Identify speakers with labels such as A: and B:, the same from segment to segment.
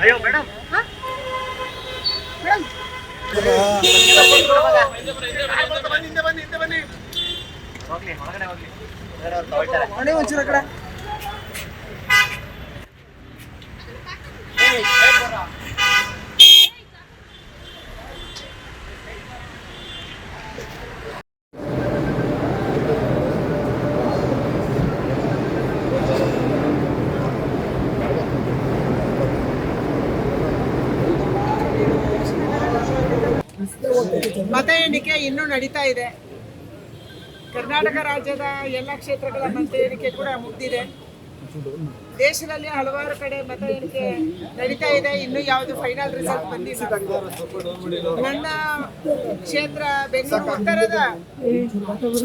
A: ಅಯ್ಯೋ ಮೇಡಮ್ ಹೋಗ್ಲಿ ಹೊರಗಡೆ ಹೋಗ್ಲಿ ಒಂಚೂರ ಕಡೆ
B: ಮತ ಎಣಿಕೆ ಇನ್ನೂ ನಡೀತಾ ಇದೆ. ಕರ್ನಾಟಕ ರಾಜ್ಯದ ಎಲ್ಲ ಕ್ಷೇತ್ರಗಳ ಮತ ಎಣಿಕೆ ಕೂಡ ಮುಗಿದಿದೆ. ದೇಶದಲ್ಲಿ ಹಲವಾರು ಕಡೆ ಮತ ಎಣಿಕೆ ನಡೀತಾ ಇದೆ. ಇನ್ನೂ ಯಾವುದು ಫೈನಲ್ ರಿಸಲ್ಟ್ ಬಂದಿಲ್ಲ. ನನ್ನ ಕ್ಷೇತ್ರ ಬೆಂಗಳೂರು ಉತ್ತರದ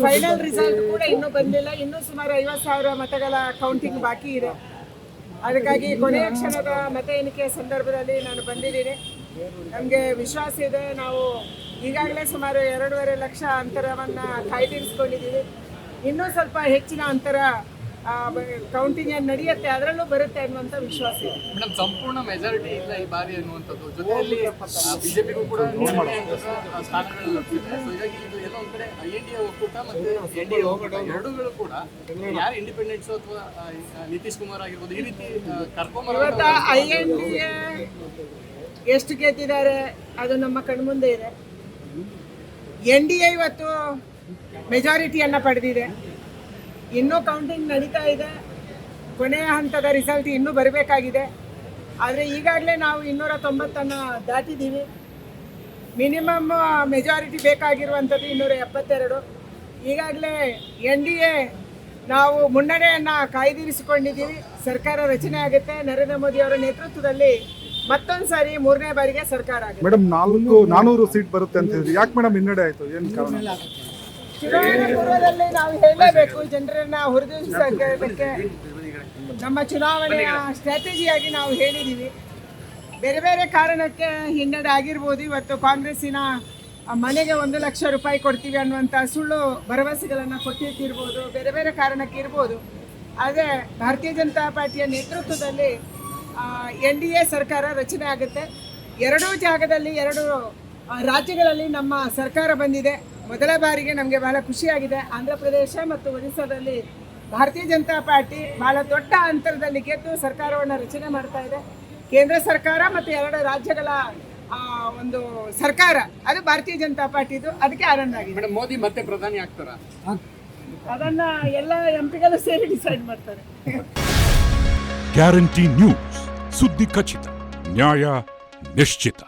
B: ಫೈನಲ್ ರಿಸಲ್ಟ್ ಕೂಡ ಇನ್ನೂ ಬಂದಿಲ್ಲ. ಇನ್ನೂ ಸುಮಾರು 50,000 ಮತಗಳ ಕೌಂಟಿಂಗ್ ಬಾಕಿ ಇದೆ. ಅದಕ್ಕಾಗಿ ಕೊನೆಯ ಕ್ಷಣದ ಮತ ಎಣಿಕೆ ಸಂದರ್ಭದಲ್ಲಿ ನಾನು ಬಂದಿದ್ದೀನಿ. ನಮಗೆ ವಿಶ್ವಾಸ ಇದೆ, ನಾವು ಈಗಾಗಲೇ ಸುಮಾರು 2.5 ಲಕ್ಷ ಅಂತರವನ್ನು ಕಾಯ್ದಿರಿಸ್ಕೊಂಡಿದ್ದೀವಿ. ಇನ್ನೂ ಸ್ವಲ್ಪ ಹೆಚ್ಚಿನ ಅಂತರ ಕೌಂಟಿಂಗ್ ಏನು ನಡೆಯುತ್ತೆ, ಅದರಲ್ಲೂ ಬರುತ್ತೆ ಅನ್ನುವಂಥ ವಿಶ್ವಾಸ ಇದೆ.
C: ಮೇಡಮ್, ಸಂಪೂರ್ಣ ಮೆಜಾರಿಟಿ ಇಲ್ಲ ಈ ಬಾರಿ ಅನ್ನುವಂಥದ್ದು, ಜೊತೆಯಲ್ಲಿ ಬಿಜೆಪಿಗೂ ಕೂಡ ಸ್ಥಾನಗಳು ಲಭಿಸಿದೆ. ಸೊ ಹೀಗಾಗಿ ಇದು ಎಲ್ಲ ಒಂದು ಕಡೆ INDA ಒಕ್ಕೂಟ ಮತ್ತು NDA ಒಕ್ಕೂಟ ಎರಡೂಗಳು ಕೂಡ ಯಾರು ಇಂಡಿಪೆಂಡೆನ್ಸ್ ಅಥವಾ ನಿತೀಶ್ ಕುಮಾರ್ ಆಗಿರ್ಬೋದು ಈ ರೀತಿ ಕರ್ಕೊಂಬರ
B: ಇವತ್ತು INDA ಎಷ್ಟು ಗೆದ್ದಿದ್ದಾರೆ ಅದು ನಮ್ಮ ಕಣ್ಮುಂದೆ ಇದೆ. NDA ಇವತ್ತು ಮೆಜಾರಿಟಿಯನ್ನು ಪಡೆದಿದೆ. ಇನ್ನೂ ಕೌಂಟಿಂಗ್ ನಡೀತಾ ಇದೆ. ಕೊನೆಯ ಹಂತದ ರಿಸಲ್ಟ್ ಇನ್ನೂ ಬರಬೇಕಾಗಿದೆ. ಆದರೆ ಈಗಾಗಲೇ ನಾವು 290 ದಾಟಿದ್ದೀವಿ. Minimum majority ಬೇಕಾಗಿರುವಂಥದ್ದು 272. ಈಗಾಗಲೇ NDA ನಾವು ಮುನ್ನಡೆಯನ್ನು ಕಾಯ್ದಿರಿಸಿಕೊಂಡಿದ್ದೀವಿ. ಸರ್ಕಾರ ರಚನೆ ಆಗುತ್ತೆ. ನರೇಂದ್ರ ಮೋದಿ ಅವರ ನೇತೃತ್ವದಲ್ಲಿ ಮತ್ತೊಂದು ಸಾರಿ 3ನೇ ಬಾರಿಗೆ ಸರ್ಕಾರ ಆಗುತ್ತೆ.
D: ಮೇಡಮ್ 400 ಸೀಟ್ ಬರುತ್ತೆ ಅಂತ ಹೇಳಿದ್ರಿ. ಯಾಕೆ ಮೇಡಮ್ ಹಿನ್ನಡೆ ಆಯಿತು? ಏನು ಕಾರಣ?
B: ಚುನಾವಣೆ ಪೂರ್ವದಲ್ಲಿ ನಾವು ಹೇಳಲೇಬೇಕು, ಜನರನ್ನ ಹುರಿದುಂಬಿಸೋದಕ್ಕೆ ನಮ್ಮ ಚುನಾವಣೆಯ ಸ್ಟ್ರಾಟಜಿಯಾಗಿ ನಾವು ಹೇಳಿದ್ದೀವಿ. ಬೇರೆ ಬೇರೆ ಕಾರಣಕ್ಕೆ ಹಿನ್ನಡೆ ಆಗಿರ್ಬೋದು. ಇವತ್ತು ಕಾಂಗ್ರೆಸ್ಸಿನ ಮನೆಗೆ 1 ಲಕ್ಷ ರೂಪಾಯಿ ಕೊಡ್ತೀವಿ ಅನ್ನುವಂಥ ಸುಳ್ಳು ಭರವಸೆಗಳನ್ನು ಕೊಟ್ಟಿರ್ಬೋದು. ಬೇರೆ ಬೇರೆ ಕಾರಣಕ್ಕೆ ಇರ್ಬೋದು. ಆದರೆ ಭಾರತೀಯ ಜನತಾ ಪಾರ್ಟಿಯ ನೇತೃತ್ವದಲ್ಲಿ NDA ಸರ್ಕಾರ ರಚನೆ ಆಗುತ್ತೆ. ಎರಡೂ ಜಾಗದಲ್ಲಿ 2 ರಾಜ್ಯಗಳಲ್ಲಿ ನಮ್ಮ ಸರ್ಕಾರ ಬಂದಿದೆ. ಮೊದಲ ಬಾರಿಗೆ ನಮಗೆ ಬಹಳ ಖುಷಿಯಾಗಿದೆ. ಆಂಧ್ರ ಪ್ರದೇಶ ಮತ್ತು ಒಡಿಸ್ಸಾದಲ್ಲಿ ಭಾರತೀಯ ಜನತಾ ಪಾರ್ಟಿ ಬಹಳ ದೊಡ್ಡ ಅಂತರದಲ್ಲಿ ಗೆದ್ದು ಸರ್ಕಾರವನ್ನು ರಚನೆ ಮಾಡ್ತಾ ಇದೆ. ಕೇಂದ್ರ ಸರ್ಕಾರ ಮತ್ತು 2 ರಾಜ್ಯಗಳ ಒಂದು ಸರ್ಕಾರ ಅದು ಭಾರತೀಯ ಜನತಾ ಪಾರ್ಟಿದು. ಅದಕ್ಕೆ ಆನಂದ ಆಗಿದೆ.
C: ಮೇಡಮ್, ಮೋದಿ ಮತ್ತೆ ಪ್ರಧಾನಿ ಆಗ್ತಾರಾ?
B: ಅದನ್ನ ಎಲ್ಲ MP ಗಳು ಸೇರಿ ಡಿಸೈಡ್ ಮಾಡ್ತಾರೆ.
E: ಗ್ಯಾರಂಟಿ ನ್ಯೂಸ್, ಸುದ್ದಿ ಖಚಿತ, ನ್ಯಾಯ ನಿಶ್ಚಿತ.